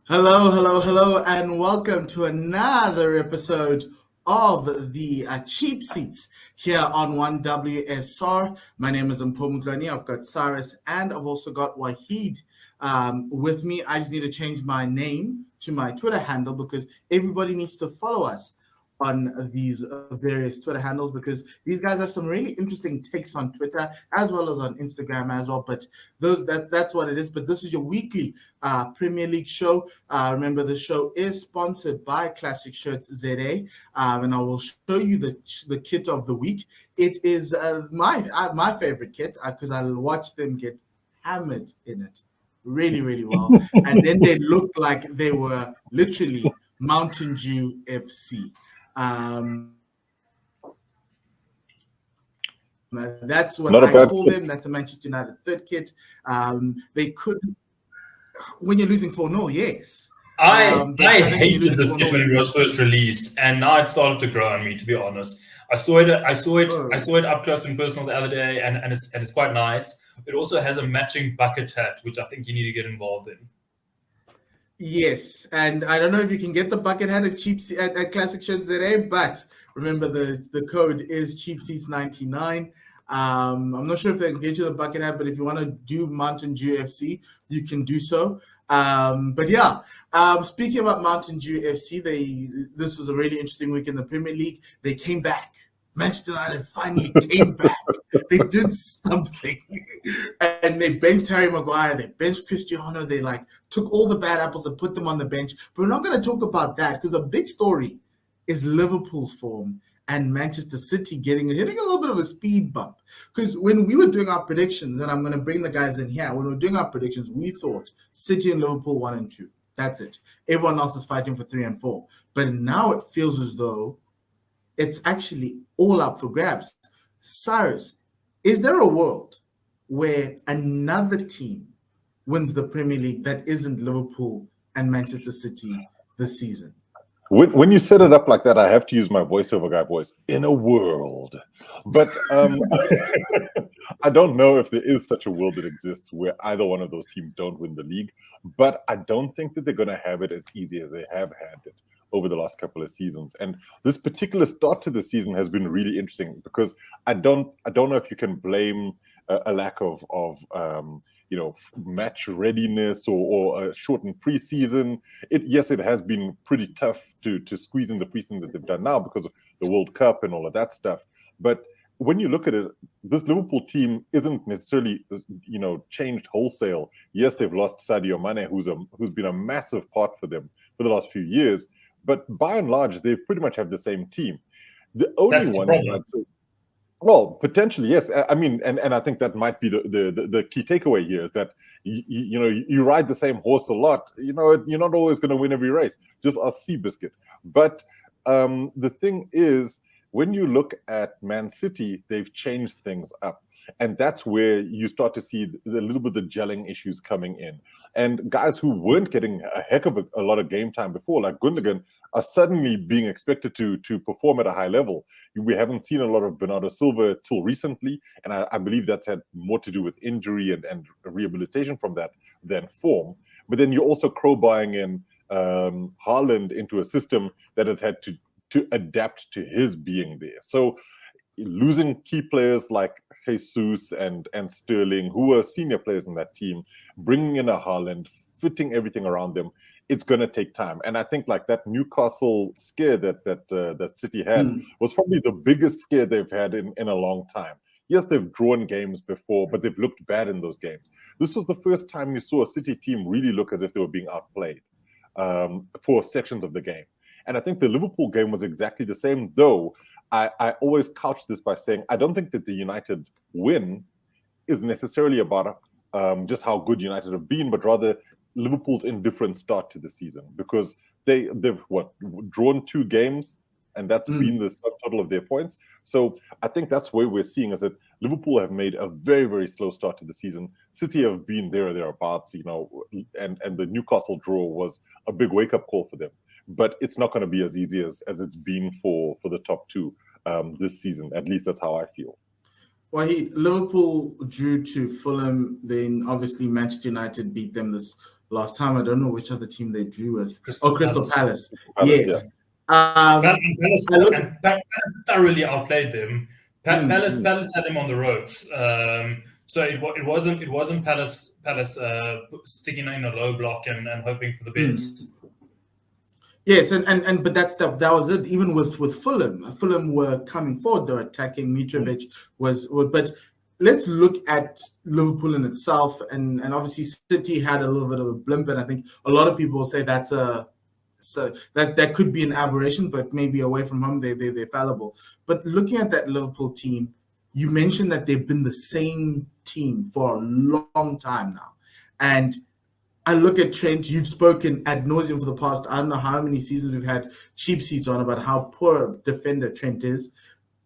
Hello, hello, hello, and welcome to another episode of the Cheap Seats here on 1WSR. My name is Mpumutlani. I've got Cyrus and I've also got Wahid with me. I just need to change my name to my Twitter handle because everybody needs to follow us on these various Twitter handles because these guys have some really interesting takes on Twitter as well as on Instagram as well. But that's what it is. But this is your weekly Premier League show. Remember, the show is sponsored by Classic Shirts ZA, and I will show you the kit of the week. It is my favorite kit because I watched them get hammered in it really, really well, and then they looked like they were literally Mountain Dew FC. That's what Not a I bad call kit. them. That's a Manchester United third kit. They couldn't when you're losing 4-0, yes. But I I think when you're hated losing this 4-0, kit when it was first released, and now it started to grow on me. To be honest, I saw it up close and personal the other day, and it's quite nice. It also has a matching bucket hat, which I think you need to get involved in. Yes, and I don't know if you can get the bucket hat at Classic Shirts ZA, but remember the code is cheapseats99. I'm not sure if they can get you the bucket hat, but if you want to do Mountain Dew FC, you can do so. But yeah, speaking about Mountain Dew FC, this was a really interesting week in the Premier League. They came back. Manchester United finally came back. They did something, and they benched Harry Maguire. They benched Cristiano. They took all the bad apples and put them on the bench. But we're not going to talk about that because the big story is Liverpool's form and Manchester City hitting a little bit of a speed bump. Because when we were doing our predictions, and I'm going to bring the guys in here, when we were doing our predictions, we thought City and Liverpool 1 and 2. That's it. Everyone else is fighting for 3 and 4. But now it feels as though it's actually all up for grabs. Cyrus, is there a world where another team wins the Premier League that isn't Liverpool and Manchester City this season? When you set it up like that, I have to use my voiceover guy voice. In a world, but I don't know if there is such a world that exists where either one of those teams don't win the league. But I don't think that they're going to have it as easy as they have had it over the last couple of seasons. And this particular start to the season has been really interesting because I don't know if you can blame a lack of match readiness or a shortened preseason. Yes, it has been pretty tough to squeeze in the preseason that they've done now because of the World Cup and all of that stuff. But when you look at it, this Liverpool team isn't necessarily changed wholesale. Yes, they've lost Sadio Mane, who's been a massive part for them for the last few years. But by and large, they pretty much have the same team. The only one that I'd say, well, potentially, yes. I mean, and I think that might be the key takeaway here is that you ride the same horse a lot. You're not always going to win every race. Just a Seabiscuit. But the thing is, when you look at Man City, they've changed things up. And that's where you start to see a little bit of the gelling issues coming in. And guys who weren't getting a heck of a lot of game time before, like Gundogan, are suddenly being expected to perform at a high level. We haven't seen a lot of Bernardo Silva till recently, and I believe that's had more to do with injury and rehabilitation from that than form. But then you're also crowbarring in Haaland into a system that has had to adapt to his being there. So losing key players like Jesus and Sterling, who are senior players in that team, bringing in a Haaland, fitting everything around them, it's going to take time. And I think like that Newcastle scare that City had was probably the biggest scare they've had in a long time. Yes, they've drawn games before, but they've looked bad in those games. This was the first time you saw a City team really look as if they were being outplayed for sections of the game. And I think the Liverpool game was exactly the same, though I always couch this by saying I don't think that the United win is necessarily about just how good United have been, but rather Liverpool's indifferent start to the season because they've drawn 2 games, and that's been the subtotal of their points. So I think that's where we're seeing is that Liverpool have made a very, very slow start to the season. City have been there or thereabouts, and the Newcastle draw was a big wake-up call for them. But it's not going to be as easy as it's been for the top 2 this season. At least that's how I feel. Well, Liverpool drew to Fulham. Then obviously Manchester United beat them this last time. I don't know which other team they drew with. Crystal Palace. Yes. Palace thoroughly outplayed them. Palace had them on the ropes. So it wasn't Palace sticking in a low block and hoping for the best. Yes, but that was it. Even with Fulham were coming forward, they were attacking. Mitrovic but let's look at Liverpool in itself, and obviously City had a little bit of a blimp, and I think a lot of people say that could be an aberration, but maybe away from home they're fallible. But looking at that Liverpool team, you mentioned that they've been the same team for a long time now, and I look at Trent. You've spoken ad nauseum for the past, I don't know how many seasons we've had cheap seats on about how poor a defender Trent is.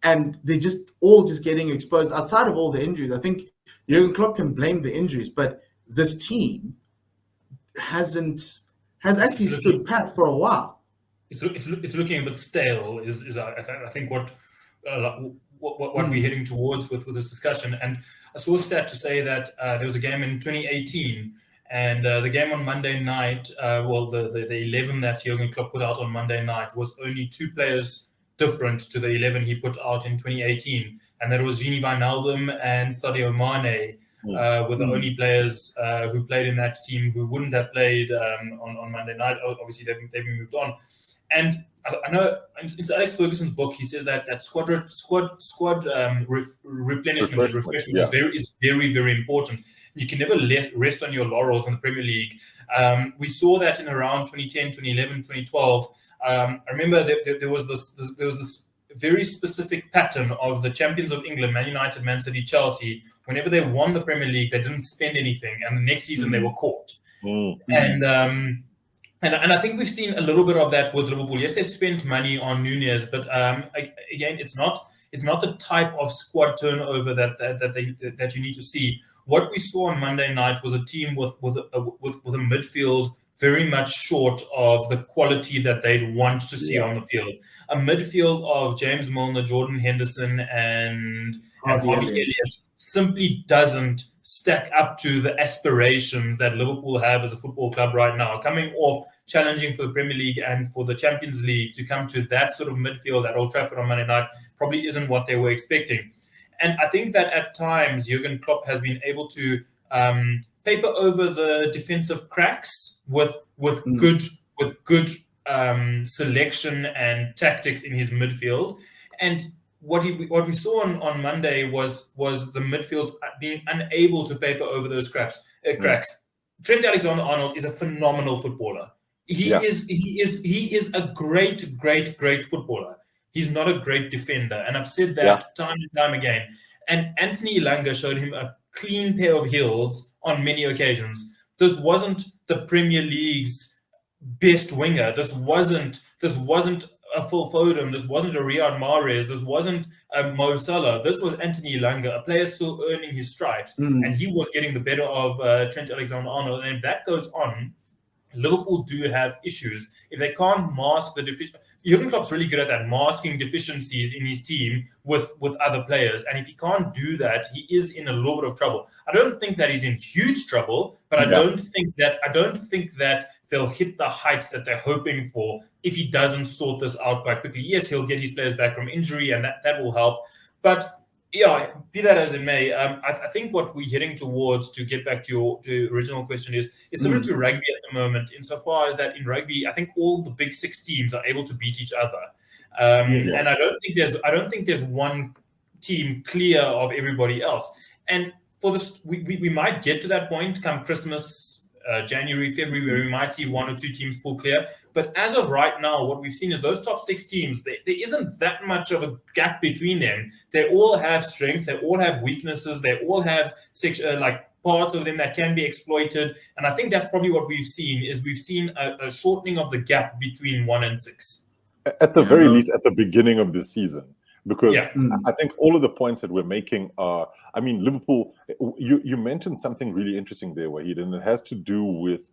And they're just getting exposed outside of all the injuries. I think Jurgen Klopp can blame the injuries, but this team has actually stood pat for a while. It's looking a bit stale. I think what we're heading towards with this discussion. And I saw a stat to say that there was a game in 2018. And the game on Monday night, the 11 that Jurgen Klopp put out on Monday night was only 2 players different to the 11 he put out in 2018. And that was Gini Wijnaldum and Sadio Mane were the only players who played in that team who wouldn't have played on Monday night. Obviously, they've been moved on. And I know in Alex Ferguson's book, he says that squad replenishment and refreshment is very, very important. You can never rest on your laurels in the Premier League. We saw that in around 2010, 2011, 2012. I remember there was this very specific pattern of the champions of England, Man United, Man City, Chelsea. Whenever they won the Premier League, they didn't spend anything, and the next season they were caught. And I think we've seen a little bit of that with Liverpool. Yes, they spent money on Nunez, but again, it's not the type of squad turnover that you need to see. What we saw on Monday night was a team with a midfield very much short of the quality that they'd want to see on the field. A midfield of James Milner, Jordan Henderson, and Harvey Elliott simply doesn't stack up to the aspirations that Liverpool have as a football club right now. Coming off challenging for the Premier League and for the Champions League, to come to that sort of midfield at Old Trafford on Monday night probably isn't what they were expecting. And I think that at times Jurgen Klopp has been able to paper over the defensive cracks with good selection and tactics in his midfield. And what we saw on Monday was the midfield being unable to paper over those cracks. Trent Alexander-Arnold is a phenomenal footballer. He is a great footballer. He's not a great defender, and I've said that time and time again. And Anthony Elanga showed him a clean pair of heels on many occasions. This wasn't the Premier League's best winger. This wasn't a Phil Foden. This wasn't a Riyad Mahrez. This wasn't a Mo Salah. This was Anthony Elanga, a player still earning his stripes, and he was getting the better of Trent Alexander-Arnold. And if that goes on, Liverpool do have issues. If they can't mask the deficiencies, Jurgen Klopp's really good at that, masking deficiencies in his team with other players. And if he can't do that, he is in a little bit of trouble. I don't think that he's in huge trouble, but I don't think that they'll hit the heights that they're hoping for if he doesn't sort this out quite quickly. Yes, he'll get his players back from injury, and that will help. But yeah, be that as it may, I think what we're heading towards, to get back to your original question, is similar to rugby at the moment, insofar as that in rugby, I think all the big 6 teams are able to beat each other, and I don't think there's one team clear of everybody else. And for this, we might get to that point come Christmas, January, February, where we might see 1 or 2 teams pull clear. But as of right now, what we've seen is those top 6 teams, there isn't that much of a gap between them. They all have strengths, they all have weaknesses, they all have parts of them that can be exploited. And I think that's probably what we've seen a shortening of the gap between 1 and 6. At the very least, at the beginning of the season. Because I think all of the points that we're making are, I mean, Liverpool, you mentioned something really interesting there, Wahid, and it has to do with,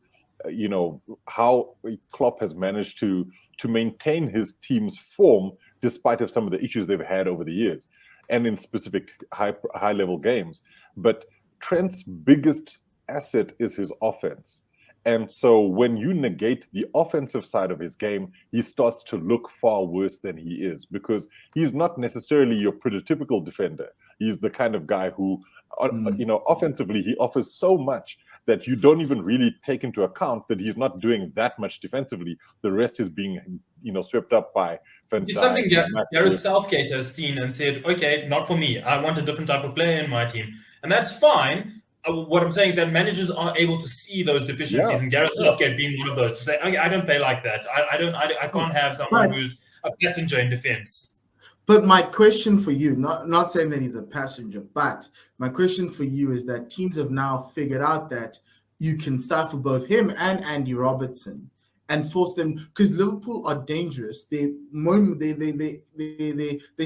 how Klopp has managed to maintain his team's form despite of some of the issues they've had over the years. and in specific high level games. But Trent's biggest asset is his offense. And so when you negate the offensive side of his game, he starts to look far worse than he is, because he's not necessarily your prototypical defender. He's the kind of guy who, offensively, he offers so much that you don't even really take into account that he's not doing that much defensively. The rest is being, swept up by Van It's Dijk, something that Gareth Southgate has seen and said, okay, not for me. I want a different type of player in my team. And that's fine. What I'm saying is that managers are able to see those deficiencies, and Gareth Southgate being one of those, to say, okay, I don't play like that. I can't have someone who's a passenger in defense. But my question for you, not saying that he's a passenger, but my question for you is that teams have now figured out that you can stifle both him and Andy Robertson and force them, because Liverpool are dangerous. They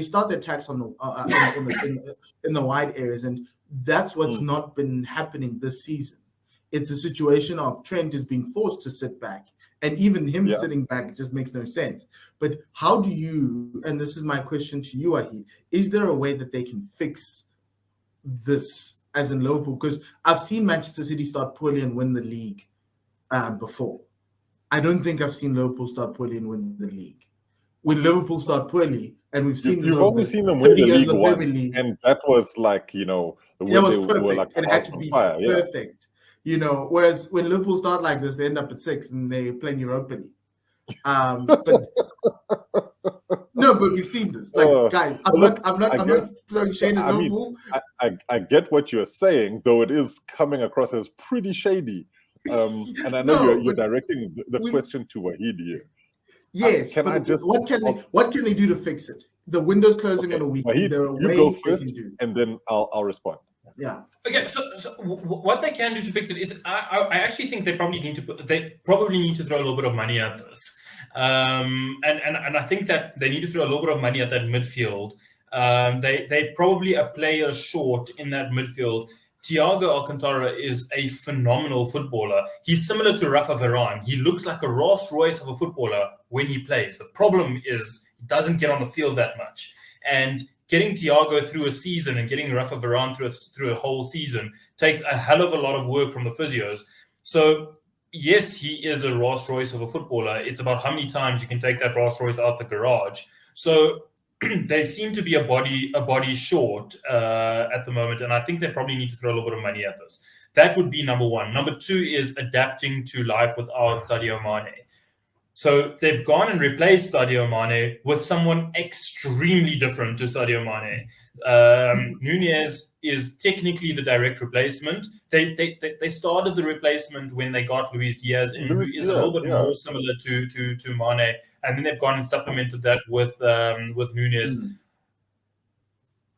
start the attacks on the in the wide areas, and that's what's not been happening this season. It's a situation of Trent is being forced to sit back, and even him sitting back just makes no sense. But how do you, and this is my question to you, Ahid, is there a way that they can fix this as in Liverpool? Because I've seen Manchester City start poorly and win the league before. I don't think I've seen Liverpool start poorly and win the league. When Liverpool start poorly, and we've seen you've only seen them win the league once, League, and that was like, it was perfect. It had to be perfect. Whereas when Liverpool start like this, they end up at 6 and they play in Europa League. But we've seen this. Like, guys, I'm not throwing shade at Liverpool. I get what you're saying, though it is coming across as pretty shady. And I know you're directing the question to Wahid here. Yes, what can they do to fix it? The window's closing on a week. Wahid, is there a way go they first, can do? and then I'll respond. Yeah. Okay. So what they can do to fix it is, I actually think they probably need to throw a little bit of money at this, and I think that they need to throw a little bit of money at that midfield. They probably a player short in that midfield. Thiago Alcantara is a phenomenal footballer. He's similar to Rafa Varane. He looks like a Rolls Royce of a footballer when he plays. The problem is he doesn't get on the field that much. And getting Thiago through a season and getting Rafa Varane through a whole season takes a hell of a lot of work from the physios. So, yes, he is a Rolls Royce of a footballer. It's about how many times you can take that Rolls Royce out the garage. So they seem to be a body short at the moment, and I think they probably need to throw a little bit of money at this. That would be number one. Number two is adapting to life without Sadio Mane. So they've gone and replaced Sadio Mane with someone extremely different to Sadio Mane. Nunez is technically the direct replacement. They started the replacement when they got Luis Diaz in, who is a little bit more similar to Mane. And then they've gone and supplemented that with Nunez.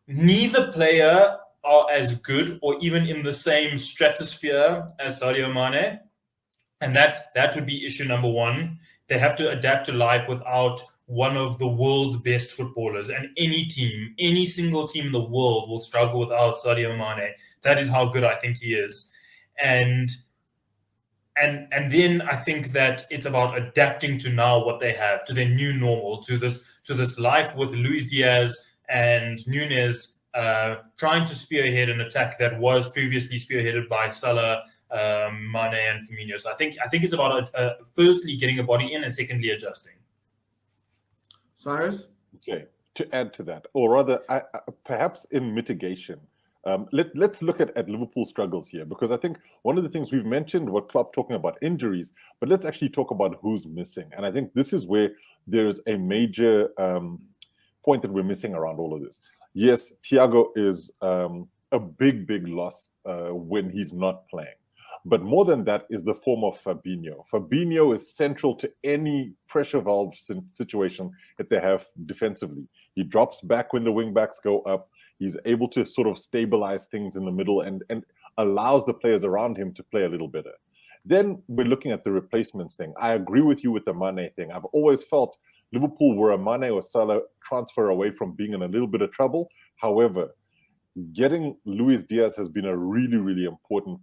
Neither player are as good or even in the same stratosphere as Sadio Mane. And that would be issue number one. They have to adapt to life without one of the world's best footballers. And any single team in the world will struggle without Sadio Mane. That is how good I think he is. And then I think that it's about adapting to now what they have, to their new normal, to this life with Luis Diaz and Nunez trying to spearhead an attack that was previously spearheaded by Salah, Mane, and Firmino. So I think it's about firstly getting a body in and secondly adjusting. Cyrus? Okay, to add to that, or rather, perhaps in mitigation, let's look at Liverpool's struggles here, because I think one of the things we've mentioned, what Klopp talking about injuries, but let's actually talk about who's missing. And I think this is where there's a major point that we're missing around all of this. Yes, Thiago is a big loss when he's not playing. But more than that is the form of Fabinho. Fabinho is central to any pressure valve situation that they have defensively. He drops back when the wing backs go up. He's able to sort of stabilize things in the middle and allows the players around him to play a little better. Then we're looking at the replacements thing. I agree with you with the Mane thing. I've always felt Liverpool were a Mane or Salah transfer away from being in a little bit of trouble. However, getting Luis Diaz has been a really important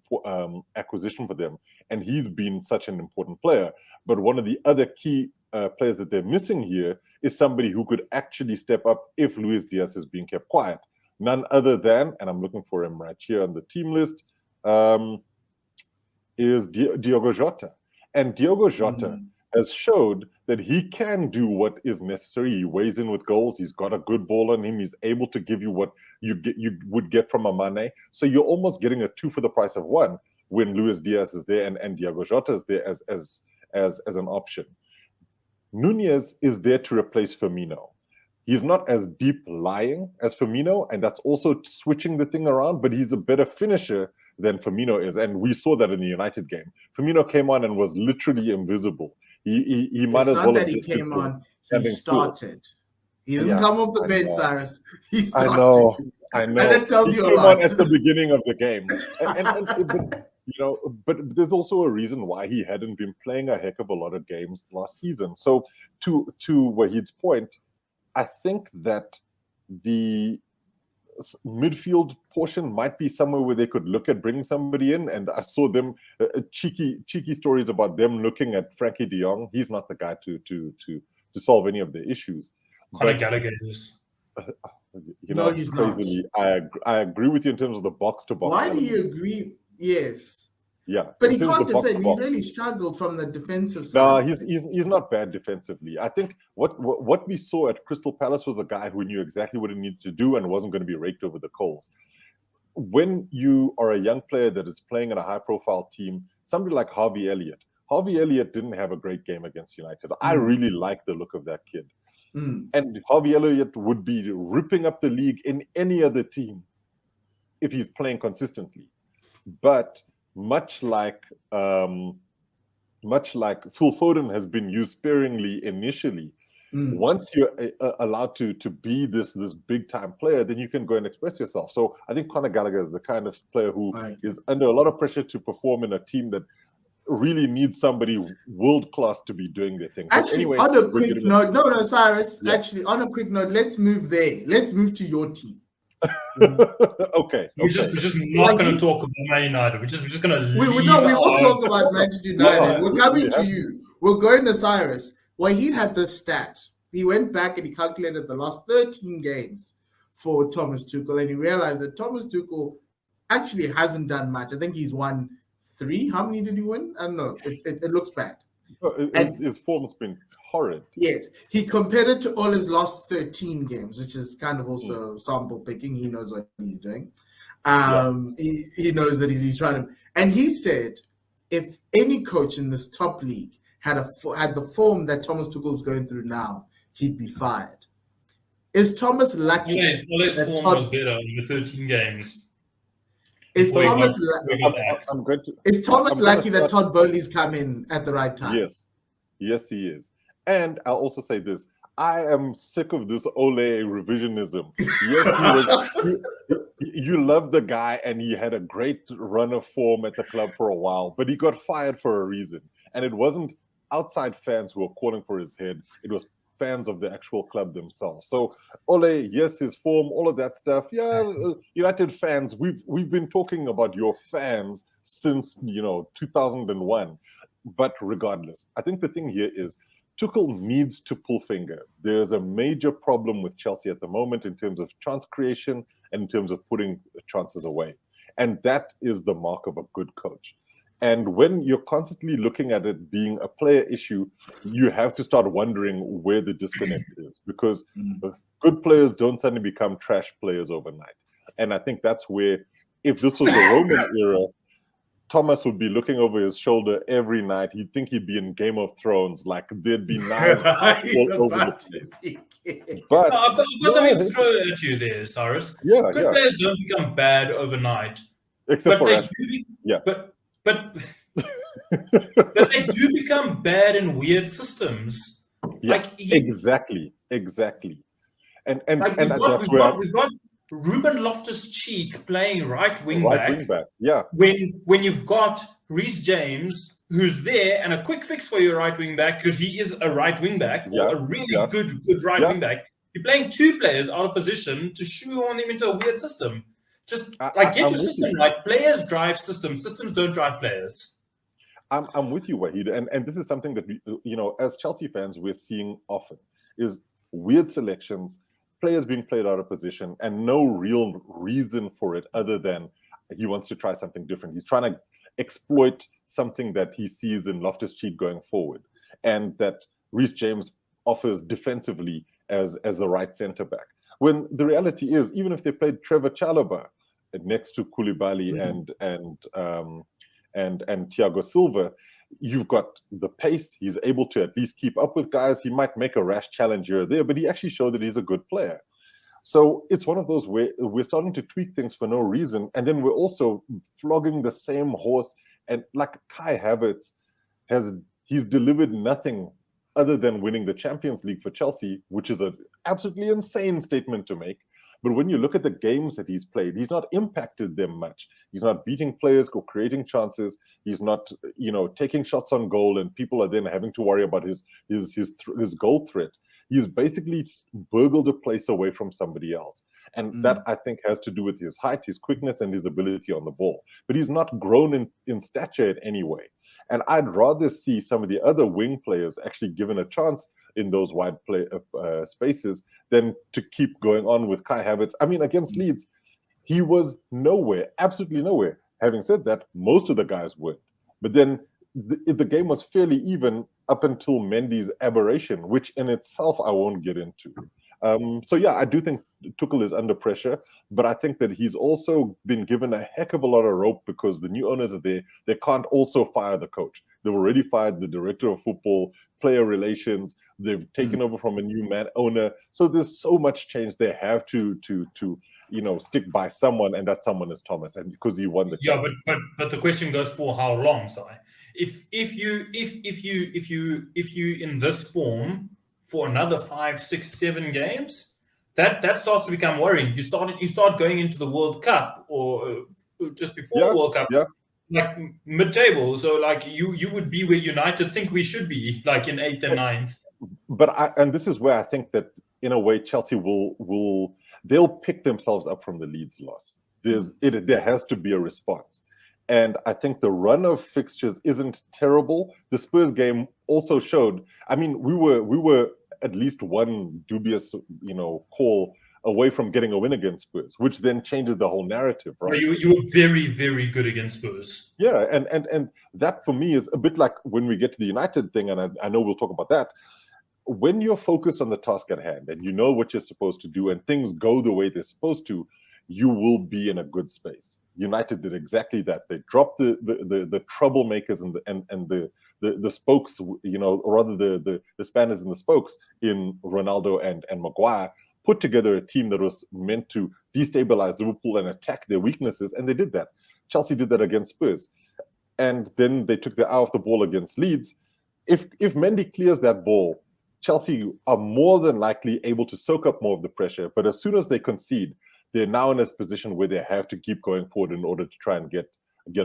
acquisition for them, and he's been such an important player. But one of the other key players that they're missing here is somebody who could actually step up if Luis Diaz is being kept quiet. None other than, and I'm looking for him right here on the team list, is Diogo Jota. And Diogo Jota has showed that he can do what is necessary. He weighs in with goals. He's got a good ball on him. He's able to give you what you would get from a Mane. So you're almost getting a 2 for the price of 1 when Luis Diaz is there and Diogo Jota is there as an option. Nunez is there to replace Firmino. He's not as deep lying as Firmino, and that's also switching the thing around, but he's a better finisher than Firmino is. And we saw that in the United game. Firmino came on and was literally invisible. He might as well have he just came on, he started. He didn't come off the bench, Cyrus. He started. I know. And that tells you a came lot. on at the beginning of the game. But there's also a reason why he hadn't been playing a heck of a lot of games last season. So to Wahid's point, I think that the midfield portion might be somewhere where they could look at bringing somebody in. And I saw them cheeky stories about them looking at Frankie de Jong. He's not the guy to solve any of the issues. Conor Gallagher is. No, he's crazily, not. I agree with you in terms of the box to box. Why do you agree? Yes. Yeah, but he can't defend. He really struggled from the defensive side. No, he's not bad defensively. I think what we saw at Crystal Palace was a guy who knew exactly what he needed to do and wasn't going to be raked over the coals. When you are a young player that is playing in a high-profile team, somebody like Harvey Elliott didn't have a great game against United. I really like the look of that kid. And Harvey Elliott would be ripping up the league in any other team if he's playing consistently. But much like Phil Foden has been used sparingly initially, once you're allowed to be this big time player, then you can go and express yourself. So I think Conor Gallagher is the kind of player who is under a lot of pressure to perform in a team that really needs somebody world class to be doing their thing. Actually, anyway, on a quick note, no, Cyrus. Yeah. Actually, on a quick note, let's move there. Let's move to your team. Okay. We're just not going to talk about Man United. We're just going to. We will talk about Manchester United. We're coming to you. We're going to Cyrus. Wahid had this stat. He went back and he calculated the last 13 games for Thomas Tuchel, and he realized that Thomas Tuchel actually hasn't done much. I think he's won 3. How many did he win? I don't know. It looks bad. His form's been horrid. Yes. He compared it to all his last 13 games, which is kind of also sample picking. He knows what he's doing. He knows that he's trying to. And he said, if any coach in this top league had the form that Thomas Tuchel is going through now, he'd be fired. Is Thomas lucky? Yes, Ole's form was better in the 13 games. Is Thomas lucky that Todd Bowley's come in at the right time? Yes, he is. And I'll also say this. I am sick of this Ole revisionism. Yes, you love the guy and he had a great run of form at the club for a while, but he got fired for a reason. And it wasn't outside fans who were calling for his head. It was fans of the actual club themselves. So Ole, yes, his form, all of that stuff. Yeah, United fans, we've been talking about your fans since 2001. But regardless, I think the thing here is Tuchel needs to pull finger. There's a major problem with Chelsea at the moment in terms of chance creation and in terms of putting chances away. And that is the mark of a good coach. And when you're constantly looking at it being a player issue, you have to start wondering where the disconnect is, because good players don't suddenly become trash players overnight. And I think that's where, if this was the Roman era, Thomas would be looking over his shoulder every night. He'd think he'd be in Game of Thrones, like there'd be knives all over the place. But I've got something to throw at you there, Cyrus. Good players don't become bad overnight. Except for Rashford. But they do become bad in weird systems. Exactly. And we've got Ruben Loftus-Cheek playing right wing back. Yeah. When you've got Reece James who's there and a quick fix for your right wing back because he is a right wing back, or a really good right wing back. You're playing 2 players out of position to shoehorn them into a weird system. Just get your system right. Players drive systems. Systems don't drive players. I'm with you, Wahid, and this is something that we, as Chelsea fans, we're seeing often is weird selections, players being played out of position, and no real reason for it other than he wants to try something different. He's trying to exploit something that he sees in Loftus-Cheek going forward, and that Reece James offers defensively as the right centre back. When the reality is, even if they played Trevor Chalobah next to Koulibaly and Thiago Silva, you've got the pace. He's able to at least keep up with guys. He might make a rash challenge here or there, but he actually showed that he's a good player. So it's one of those where we're starting to tweak things for no reason, and then we're also flogging the same horse. And like Kai Havertz he's delivered nothing other than winning the Champions League for Chelsea, which is an absolutely insane statement to make. But when you look at the games that he's played, he's not impacted them much. He's not beating players or creating chances. He's not, taking shots on goal, and people are then having to worry about his goal threat. He's basically burgled a place away from somebody else. And that, I think, has to do with his height, his quickness, and his ability on the ball. But he's not grown in stature in any way. And I'd rather see some of the other wing players actually given a chance in those wide spaces than to keep going on with Kai Havertz. I mean, against Leeds, he was nowhere, absolutely nowhere. Having said that, most of the guys weren't. But then the game was fairly even up until Mendy's aberration, which in itself I won't get into. So yeah, I do think Tuchel is under pressure, but I think that he's also been given a heck of a lot of rope because the new owners are there. They can't also fire the coach. They've already fired the director of football, player relations. They've taken over from a new owner. So there's so much change. They have to stick by someone, and that someone is Thomas, and because he won the Champions. But the question goes for how long, Si? If you in this form for another 5, 6, 7 games, that starts to become worrying. You start going into the World Cup or just before the World Cup, like mid-table. So like you would be where United think we should be, like in 8th and 9th. And this is where I think that in a way Chelsea they'll pick themselves up from the Leeds loss. There has to be a response. And I think the run of fixtures isn't terrible. The Spurs game also showed. I mean, we were at least one dubious, call away from getting a win against Spurs, which then changes the whole narrative, right? You were very, very good against Spurs. Yeah, and that for me is a bit like when we get to the United thing, and I know we'll talk about that. When you're focused on the task at hand and you know what you're supposed to do and things go the way they're supposed to, you will be in a good space. United did exactly that. They dropped the troublemakers and the spokes, or rather the spanners in the spokes in Ronaldo and Maguire, put together a team that was meant to destabilize Liverpool and attack their weaknesses, and they did that. Chelsea did that against Spurs. And then they took their eye off the ball against Leeds. If Mendy clears that ball, Chelsea are more than likely able to soak up more of the pressure, but as soon as they concede, they're now in a position where they have to keep going forward in order to try and get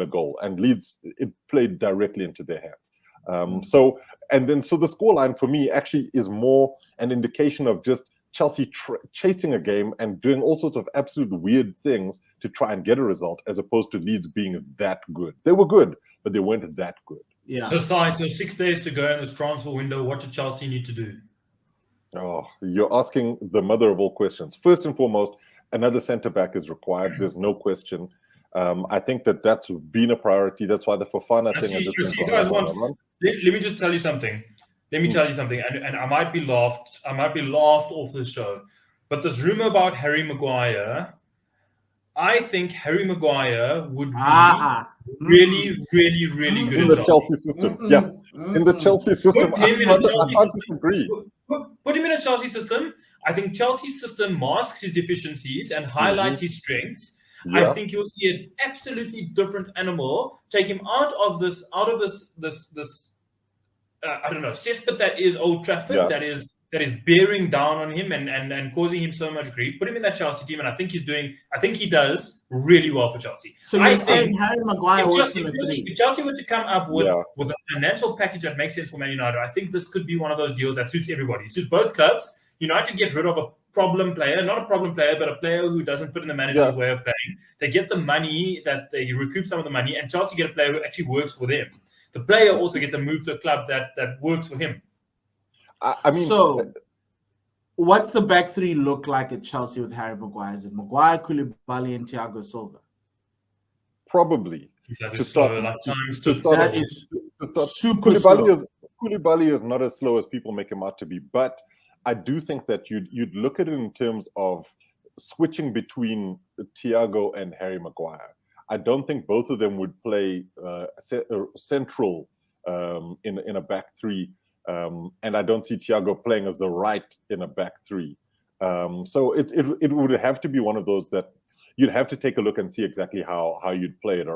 a goal. And Leeds, it played directly into their hands. So the scoreline for me actually is more an indication of just Chelsea chasing a game and doing all sorts of absolute weird things to try and get a result, as opposed to Leeds being that good. They were good, but they weren't that good. Yeah. So 6 days to go in this transfer window. What do Chelsea need to do? Oh, you're asking the mother of all questions. First and foremost, another centre-back is required. There's no question. I think that's been a priority. That's why the Fofana thing. You guys want. Let me just tell you something. Let me tell you something, and I might be laughed off the show, but this rumor about Harry Maguire, I think Harry Maguire would be really, really, really good in the Chelsea system. Yeah, in the Chelsea system. I disagree. Put him in a Chelsea system. I think Chelsea's system masks his deficiencies and highlights his strengths. Yeah. I think you'll see an absolutely different animal. Take him out of this I don't know, cesspit that is Old Trafford, that is bearing down on him and causing him so much grief. Put him in that Chelsea team, and I think he does really well for Chelsea. So you're saying Harry Maguire works in the team? If Chelsea were to come up with a financial package that makes sense for Man United, I think this could be one of those deals that suits everybody. It suits both clubs. United get rid of a problem player, not a problem player, but a player who doesn't fit in the manager's way of playing. They get the money, that they recoup some of the money, and Chelsea get a player who actually works for them. the player also gets a move to a club that works for him. I mean, so what's the back three look like at Chelsea with Harry Maguire? Is it Maguire, Koulibaly, and Thiago Silva? Probably. To start, like times to that is super Koulibaly is not as slow as people make him out to be, but I do think that you'd look at it in terms of switching between Thiago and Harry Maguire. I don't think both of them would play central in a back three, and I don't see Thiago playing as the right in a back three. So it would have to be one of those that you'd have to take a look and see exactly how you'd play it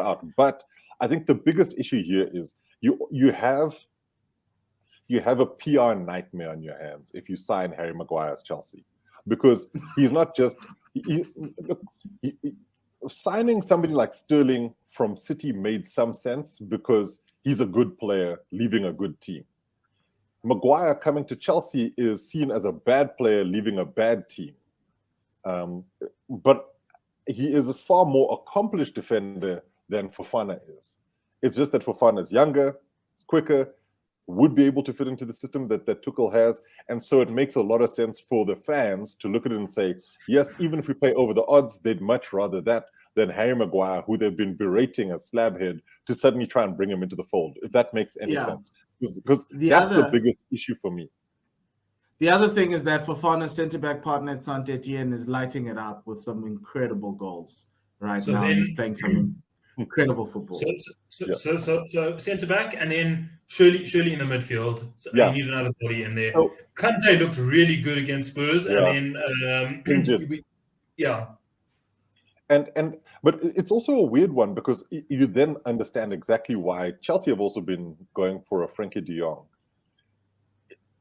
out. But I think the biggest issue here is you have a PR nightmare on your hands if you sign Harry Maguire as Chelsea, because he's not just signing somebody like Sterling from City made some sense because he's a good player leaving a good team. Maguire coming to Chelsea is seen as a bad player leaving a bad team. But he is a far more accomplished defender than Fofana is. It's just that Fofana is younger, it's quicker, would be able to fit into the system that Tuchel has. And so it makes a lot of sense for the fans to look at it and say, yes, even if we play over the odds, they'd much rather that than Harry Maguire, who they've been berating as slabhead, to suddenly try and bring him into the fold, if that makes any sense. Because that's the biggest issue for me. The other thing is that Fofana's centre-back partner at Saint-Etienne is lighting it up with some incredible goals right now. He's playing some incredible football. So centre-back, and then Shirley in the midfield. So you need another body in there. So, Kante looked really good against Spurs, and then But it's also a weird one, because you then understand exactly why Chelsea have also been going for a Frankie de Jong.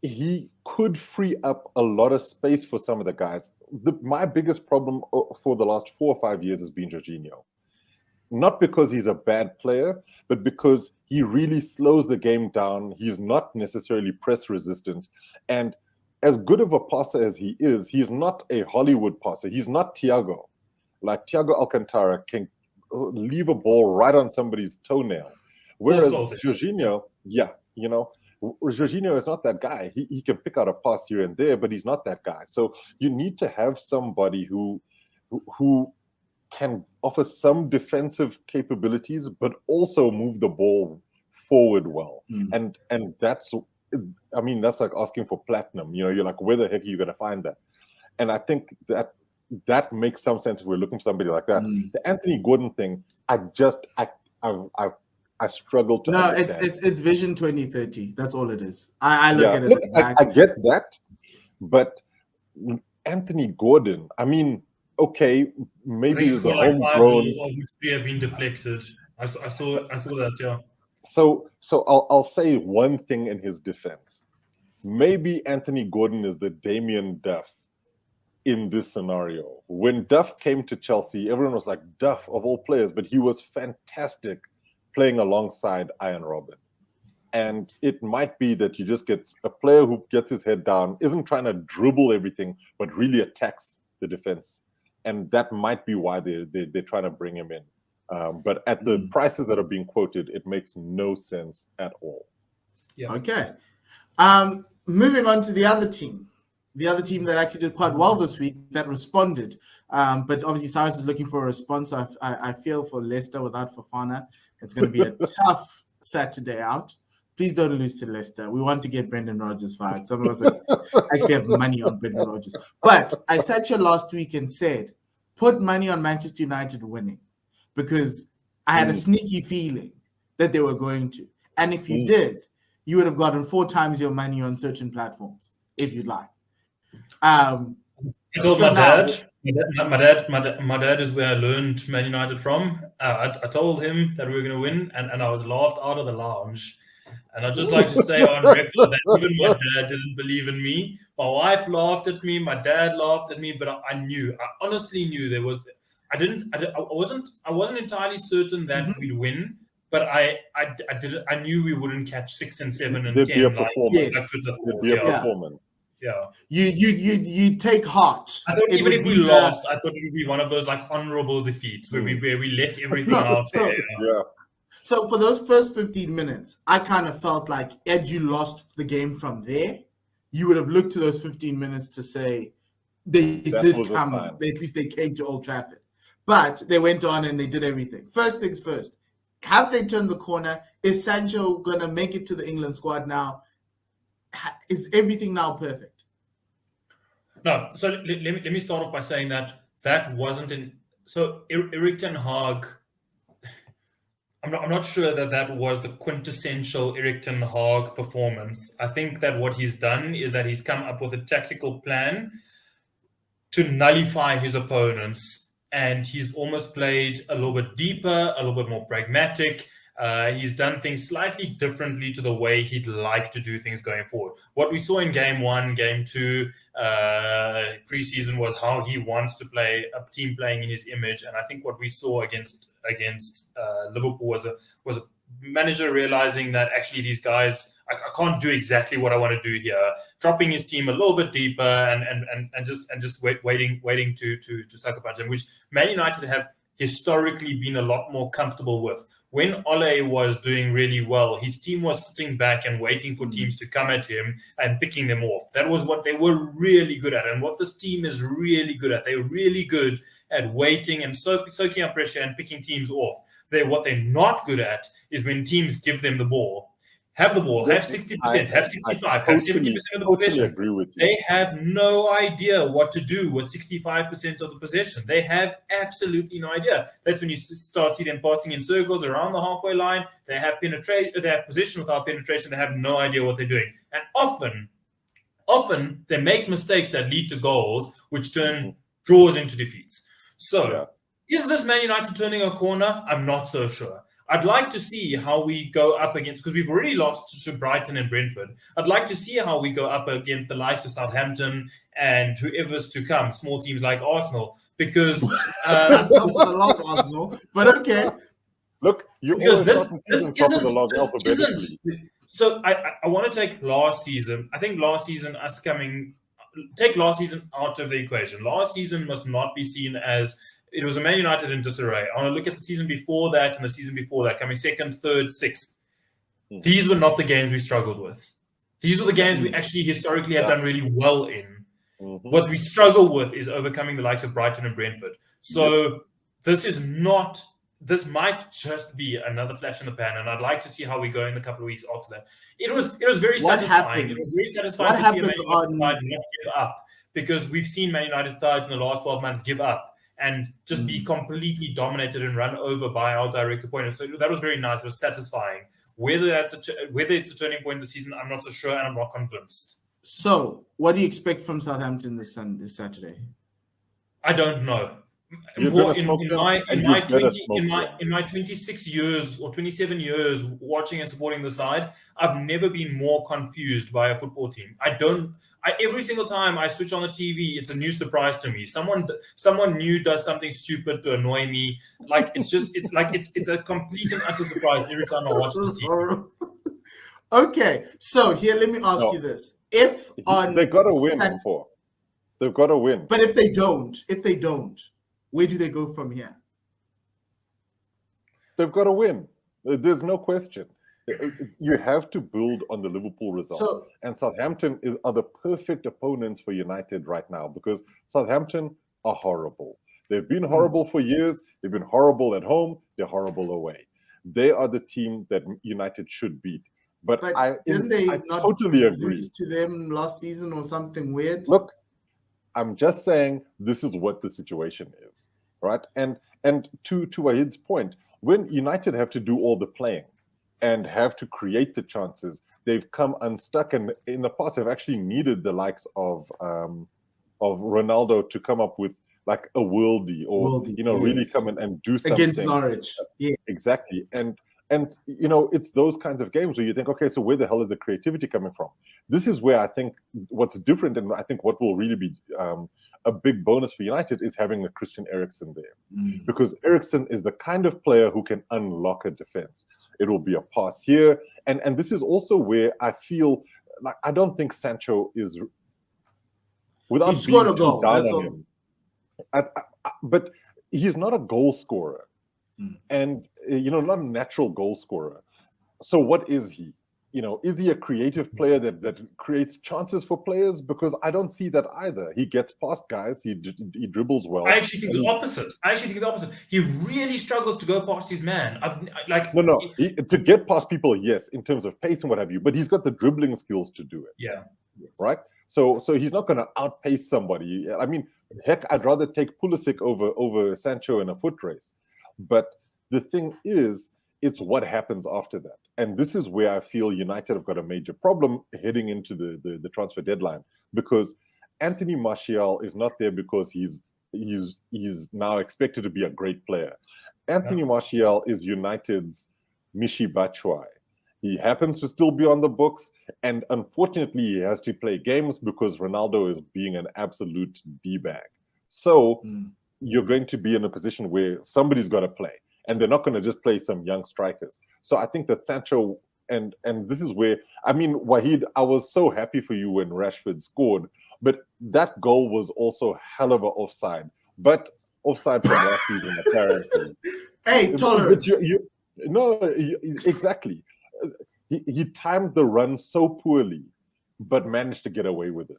He could free up a lot of space for some of the guys. My biggest problem for the last 4 or 5 years has been Jorginho. Not because he's a bad player, but because he really slows the game down. He's not necessarily press resistant. And as good of a passer as he is, he's not a Hollywood passer. He's not Thiago. Like Thiago Alcantara can leave a ball right on somebody's toenail. Whereas Jorginho, Jorginho is not that guy. He can pick out a pass here and there, but he's not that guy. So you need to have somebody who can offer some defensive capabilities, but also move the ball forward well. And that's like asking for platinum. You're like, where the heck are you going to find that? And I think that makes some sense if we're looking for somebody like that. The Anthony Gordon thing, I struggle to understand. It's Vision 2030. That's all it is. I look at it as that. I get that, but Anthony Gordon, I mean, okay, maybe the homegrown. Have been deflected. I saw that. Yeah. So I'll say one thing in his defense. Maybe Anthony Gordon is the Damien Duff in this scenario. When Duff came to Chelsea, everyone was like, Duff of all players, but he was fantastic playing alongside Ian Robben. And it might be that you just get a player who gets his head down, isn't trying to dribble everything, but really attacks the defense. And that might be why they're trying to bring him in. But at the prices that are being quoted, it makes no sense at all. Yeah. Okay. Moving on to the other team. The other team that actually did quite well this week, that responded. But obviously Cyrus is looking for a response. So I feel for Leicester without Fofana. It's going to be a tough Saturday out. Please don't lose to Leicester. We want to get Brendan Rodgers fired. Some of us actually have money on Brendan Rodgers. But I sat here last week and said, put money on Manchester United winning, because I had a sneaky feeling that they were going to. And if you did, you would have gotten 4 times your money on certain platforms, if you'd like. I told my dad is where I learned Man United from. I told him that we were going to win, and I was laughed out of the lounge. And I'd just like to say on record that even my dad didn't believe in me. My wife laughed at me. My dad laughed at me. But I knew. I honestly knew there was. I wasn't entirely certain that we'd win. But I knew we wouldn't catch 6 and 7 and 10. There'd be a performance. Yeah. You take heart. I thought even if we lost, I thought it would be one of those like honorable defeats where we left everything out there. Yeah. So for those first 15 minutes, I kind of felt like had you lost the game from there, you would have looked to those 15 minutes to say they That did was a come. sign. At least they came to Old Trafford. But they went on and they did everything. First things first, have they turned the corner? Is Sancho going to make it to the England squad now? Is everything now perfect? No. So let me start off by saying that wasn't in. So Erik ten Hag, I'm not sure that was the quintessential Erik ten Hag performance. I think that what he's done is that he's come up with a tactical plan to nullify his opponents, and he's almost played a little bit deeper, a little bit more pragmatic. He's done things slightly differently to the way he'd like to do things going forward. What we saw in game 1, game 2, preseason was how he wants to play a team playing in his image, and I think what we saw against Liverpool was a manager realizing that actually these guys, I can't do exactly what I want to do here, dropping his team a little bit deeper and just waiting to suck a punch, and which Man United have historically been a lot more comfortable with. When Ole was doing really well, his team was sitting back and waiting for teams to come at him and picking them off. That was what they were really good at, and what this team is really good at. They're really good at waiting and soaking up pressure and picking teams off. What they're not good at is when teams give them the ball. Have the ball, have 60%, have 65%, have 70% of the possession. Agree with you. They have no idea what to do with 65% of the possession. They have absolutely no idea. That's when you start seeing them passing in circles around the halfway line. They have penetration. They have possession without penetration. They have no idea what they're doing. And often they make mistakes that lead to goals, which turn draws into defeats. So, Is this Man United turning a corner? I'm not so sure. I'd like to see how we go up against, because we've already lost to Brighton and Brentford. I'd like to see how we go up against the likes of Southampton and whoever's to come, small teams like Arsenal, because I love Arsenal, but okay. Look, you because this isn't. So I want to take last season. I think last season take last season out of the equation. Last season must not be seen as it was a Man United in disarray. I want to look at the season before that and the season before that, coming second, third, sixth. These were not the games we struggled with. These were the games we actually historically have done really well in. What we struggle with is overcoming the likes of Brighton and Brentford. So this might just be another flash in the pan, and I'd like to see how we go in a couple of weeks after that. It was very satisfying. It was very satisfying to see a Man United side not give up, because we've seen Man United sides in the last 12 months give up and just be completely dominated and run over by our direct opponents. So that was very nice. It was satisfying. Whether it's a turning point this season, I'm not so sure, and I'm not convinced. So, what do you expect from Southampton this Saturday? I don't know. In my 26 years or 27 years watching and supporting the side, I've never been more confused by a football team. Every single time I switch on the TV, it's a new surprise to me. Someone new does something stupid to annoy me. It's a complete and utter surprise every time I watch this team. Okay, so here, let me ask you this: if they've got to win, they've got to win. But if they don't, where do they go from here? They've got to win. There's no question. You have to build on the Liverpool result. And Southampton are the perfect opponents for United right now, because Southampton are horrible. They've been horrible for years. They've been horrible at home. They're horrible away. They are the team that United should beat. But I totally agree. To them last season or something weird? Look, I'm just saying this is what the situation is, right? And to Wahid's point, when United have to do all the playing and have to create the chances, they've come unstuck, and in the past have actually needed the likes of Ronaldo to come up with like a worldie or really come in and do something against Norwich. Yeah, exactly. And it's those kinds of games where you think, okay, so where the hell is the creativity coming from? This is where I think what's different, and I think what will really be a big bonus for United is having a Christian Eriksen there. Because Eriksen is the kind of player who can unlock a defense. It will be a pass here. And this is also where I feel like I don't think Sancho is, without he scored a goal. Down on him, but he's not a goal scorer. and not a natural goal scorer. So what is he? Is he a creative player that creates chances for players? Because I don't see that either. He gets past guys. He dribbles well. I actually think the opposite. He really struggles to go past his man. To get past people, yes, in terms of pace and what have you. But he's got the dribbling skills to do it. Yeah. Right. So he's not going to outpace somebody. I mean, heck, I'd rather take Pulisic over Sancho in a foot race. But the thing is, it's what happens after that. And this is where I feel United have got a major problem heading into the transfer deadline, because Anthony Martial is not there because he's now expected to be a great player. Anthony Martial is United's Michy Batshuayi. He happens to still be on the books, and unfortunately he has to play games because Ronaldo is being an absolute D-bag. So you're going to be in a position where somebody's got to play. And they're not going to just play some young strikers. So I think that Sancho, and this is where, I mean, Wahid, I was so happy for you when Rashford scored, but that goal was also hell of an offside. But offside from last season, apparently. Hey, tolerance. Exactly. He timed the run so poorly, but managed to get away with it.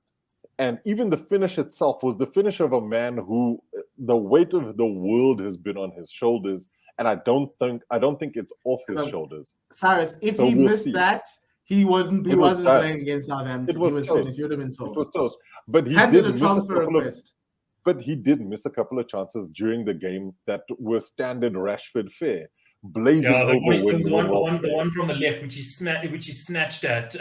And even the finish itself was the finish of a man who the weight of the world has been on his shoulders. And I don't think it's off his shoulders. Cyrus, if he missed that, he wasn't playing against Southampton. He was finished. He would have been sold. It was toast. But he did a transfer request. But he did miss a couple of chances during the game that were standard Rashford fare. Blazing over the one from the left, which he snatched at.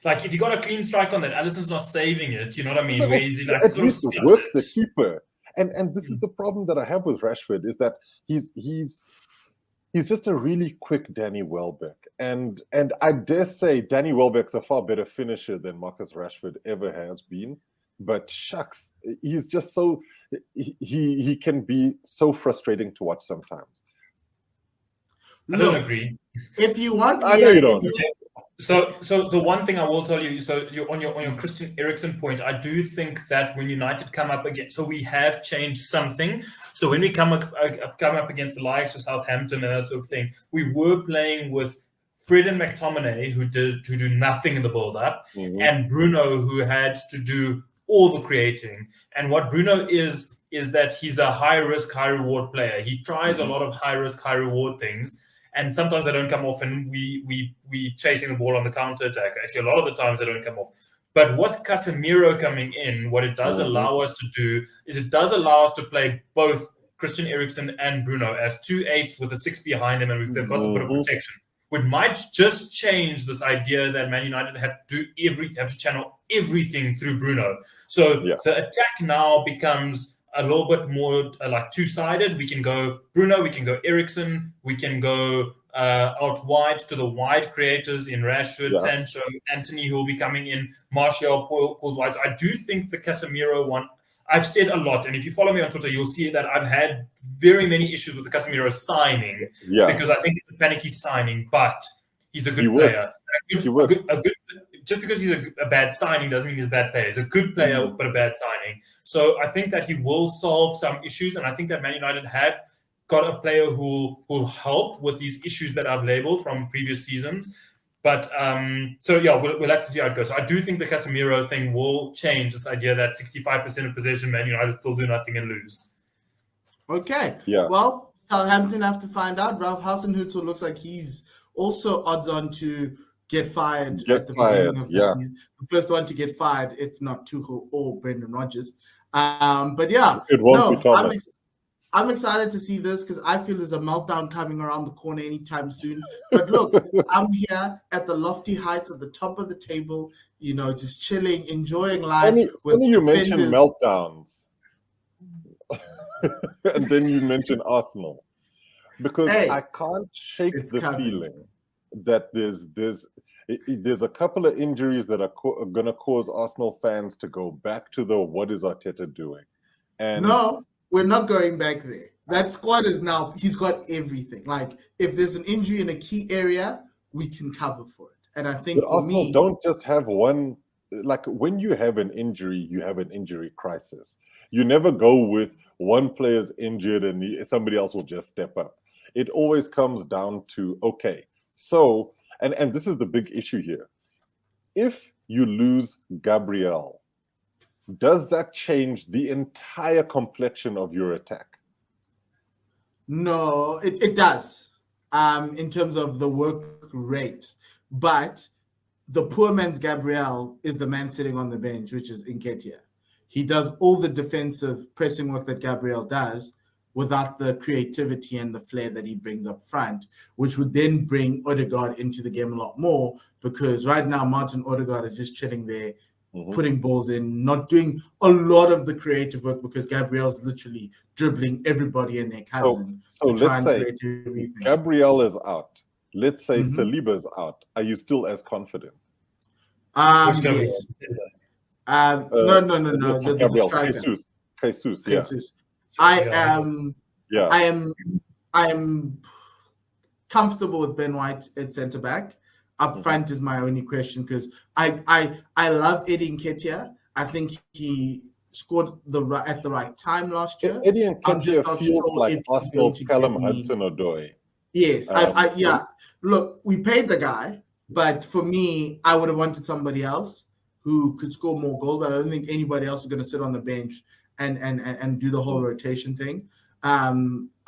Like if you got a clean strike on that, Alisson's not saving it. You know what I mean? Where he's like at least worth the keeper. And this is the problem that I have with Rashford, is that he's just a really quick Danny Welbeck. And I dare say Danny Welbeck's a far better finisher than Marcus Rashford ever has been. But shucks, he's just so he can be so frustrating to watch sometimes. I don't agree. If you want, I know you don't. So the one thing I will tell you, so you're on your Christian Eriksen point, I do think that when United come up against, so we have changed something. So when we come up against the likes of Southampton and that sort of thing, we were playing with Fred and McTominay who do nothing in the build-up, and Bruno who had to do all the creating. And what Bruno is that he's a high-risk, high-reward player. He tries a lot of high-risk, high-reward things. And sometimes they don't come off, and we chasing the ball on the counter attack. Actually, a lot of the times they don't come off. But with Casemiro coming in, what it does allow us to do is it does allow us to play both Christian Eriksen and Bruno as 2 8s with a 6 behind them, and they've got a bit of protection. Which might just change this idea that Man United have to channel everything through Bruno. So the attack now becomes a little bit more like two-sided. We can go Bruno, we can go Eriksen, we can go out wide to the wide creators in Rashford, Sancho, Anthony, who will be coming in, Martial, pulls wide. So I do think the Casemiro one, I've said a lot, and if you follow me on Twitter, you'll see that I've had very many issues with the Casemiro signing, because I think it's a panicky signing, but he's a good player. Just because he's a bad signing doesn't mean he's a bad player. He's a good player, but a bad signing. So I think that he will solve some issues, and I think that Man United have got a player who will help with these issues that I've labeled from previous seasons. But we'll have to see how it goes. So I do think the Casemiro thing will change this idea that 65% of possession, Man United still do nothing and lose. Okay. Yeah. Well, Southampton have to find out. Ralph Hasenhüttl looks like he's also odds on to get fired at the beginning of the season. The first one to get fired, if not Tuchel or Brendan Rodgers. But yeah, it won't be Thomas. I'm excited to see this because I feel there's a meltdown coming around the corner anytime soon. But look, I'm here at the lofty heights at the top of the table, just chilling, enjoying life. Funny you mentioned meltdowns. And then you mentioned Arsenal. Because I can't shake the feeling that there's a couple of injuries that are going to cause Arsenal fans to go back to the what is Arteta doing? And no, we're not going back there. That squad is now, he's got everything. Like, if there's an injury in a key area, we can cover for it. And I think for Arsenal don't just have one, like when you have an injury, you have an injury crisis. You never go with one player's injured and somebody else will just step up. it always comes down to, okay, so, and this is the big issue here. If you lose Gabriel, does that change the entire complexion of your attack? No, it does, in terms of the work rate. But the poor man's Gabriel is the man sitting on the bench, which is Nketiah. He does all the defensive pressing work that Gabriel does without the creativity and the flair that he brings up front, which would then bring Odegaard into the game a lot more, because right now Martin Odegaard is just chilling there, putting balls in, not doing a lot of the creative work, because Gabriel's literally dribbling everybody and their cousin so to try let's and say create everything. Gabriel is out. Let's say Saliba is out. Are you still as confident? Yes. No. The Gabriel, striker. Jesus, yeah. I am comfortable with Ben White at centre back. Up front is my only question, because I love Eddie Nketiah. I think he scored at the right time last year. Eddie Nketiah feels sure like Arsenal's Callum Hudson-Odoi. Yes, Look, we paid the guy, but for me, I would have wanted somebody else who could score more goals. But I don't think anybody else is going to sit on the bench and do the whole rotation thing. I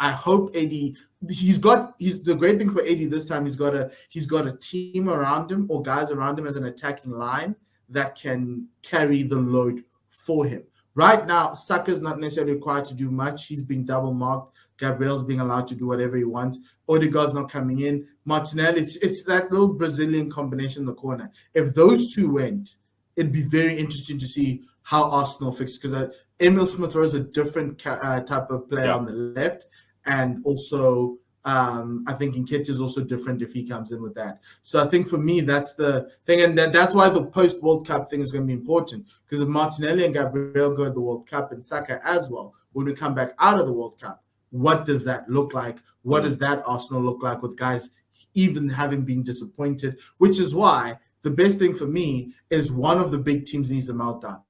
hope Eddie. He's the great thing for Eddie this time. He's got a team around him, or guys around him as an attacking line that can carry the load for him. Right now, Saka's not necessarily required to do much. He's being double marked. Gabriel's being allowed to do whatever he wants. Odegaard's not coming in. Martinelli, it's that little Brazilian combination in the corner. If those two went, it'd be very interesting to see how Arsenal fix, because Emil Smith Rowe is a different type of player on the left, and also I think Nketiah is also different if he comes in with that. So I think for me, that's the thing, and that's why the post-World Cup thing is going to be important, because if Martinelli and Gabriel go to the World Cup, and Saka as well, when we come back out of the World Cup, what does that look like? What does that Arsenal look like with guys even having been disappointed? Which is why the best thing for me is one of the big teams needs a meltdown.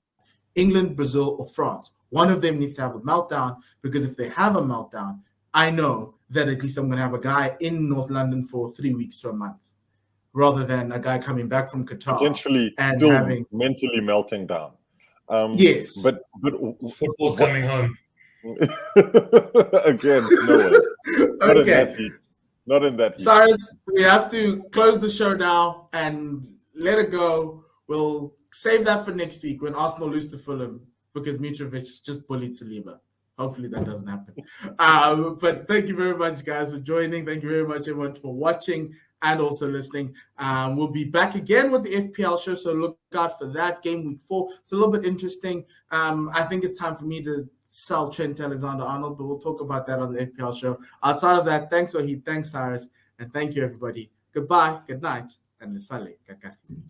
England, Brazil, or France. One of them needs to have a meltdown, because if they have a meltdown, I know that at least I'm going to have a guy in North London for 3 weeks to a month, rather than a guy coming back from Qatar potentially and still having mentally melting down. Yes, but football's coming home. Again, no way. Okay. Not in that heat. Cyrus, we have to close the show now and let it go. We'll save that for next week when Arsenal lose to Fulham, because Mitrovic just bullied Saliba. Hopefully that doesn't happen. But thank you very much, guys, for joining. Thank you very much, everyone, for watching and also listening. We'll be back again with the FPL show, so look out for that. Game week 4. It's a little bit interesting. I think it's time for me to sell Trent Alexander-Arnold, but we'll talk about that on the FPL show. Outside of that, thanks, Wahid, thanks, Cyrus, and thank you, everybody. Goodbye, good night, and Lesale Kakafin.